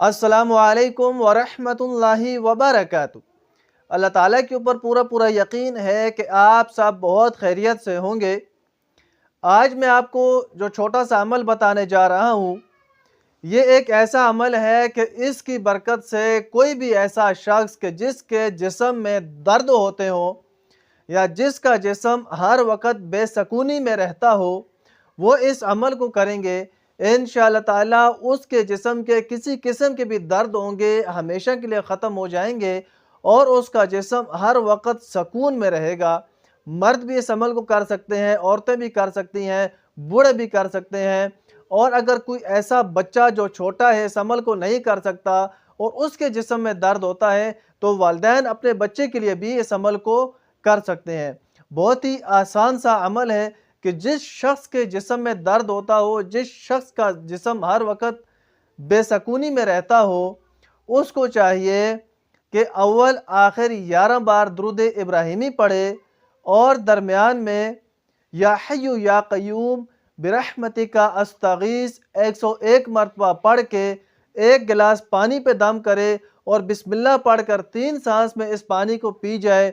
अस्सलामु अलैकुम वरहमतुल्लाहि वबरकातुहू। अल्लाह ताला के ऊपर पूरा पूरा यकीन है कि आप सब बहुत खैरियत से होंगे। आज मैं आपको जो छोटा सा अमल बताने जा रहा हूँ, ये एक ऐसा अमल है कि इसकी बरकत से कोई भी ऐसा शख्स कि जिसके जिस्म में दर्द होते हों या जिसका जिस्म हर वक्त बेसकूनी में रहता हो, वो इस अमल को करेंगे, इंशाअल्लाह ताला उसके जिस्म के किसी किस्म के भी दर्द होंगे हमेशा के लिए ख़त्म हो जाएंगे और उसका जिस्म हर वक्त सकून में रहेगा। मर्द भी इस अमल को कर सकते हैं, औरतें भी कर सकती हैं, बूढ़े भी कर सकते हैं। और अगर कोई ऐसा बच्चा जो छोटा है इस अमल को नहीं कर सकता और उसके जिस्म में दर्द होता है, तो वालिदैन अपने बच्चे के लिए भी इस अमल को कर सकते हैं। बहुत ही आसान सा अमल है कि जिस शख्स के जिस्म में दर्द होता हो, जिस शख्स का जिस्म हर वक्त बेसकूनी में रहता हो, उसको चाहिए कि अव्वल आखिर 11 बार दुरूद इब्राहिमी पढ़े और दरमियान में या हय्यु या क़य्यूम बिरहमतिका अस्तगीस 101 मरतबा पढ़ के एक गिलास पानी पे दम करे और बिस्मिल्लाह पढ़कर 3 सांस में इस पानी को पी जाए।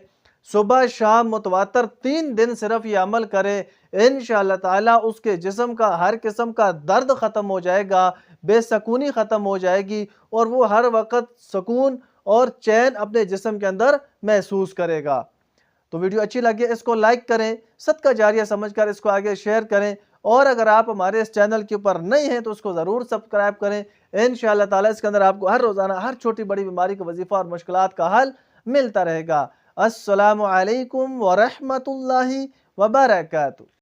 सुबह शाम मुतवातर 3 दिन सिर्फ ये अमल करे, इंशाअल्लाह ताला उसके जिस्म का हर किस्म का दर्द ख़त्म हो जाएगा, बेसकूनी ख़त्म हो जाएगी और वो हर वक्त सुकून और चैन अपने जिस्म के अंदर महसूस करेगा। तो वीडियो अच्छी लगे इसको लाइक करें, सदका जारिया समझकर इसको आगे शेयर करें और अगर आप हमारे इस चैनल के ऊपर नए हैं तो उसको ज़रूर सब्सक्राइब करें। इंशाअल्लाह ताला इसके अंदर आपको हर रोज़ाना हर छोटी बड़ी बीमारी का वजीफ़ा और मुश्किलात का हल मिलता रहेगा। अस्सलामु अलैकुम वरहमतुल्लाहि वबरकातुहू।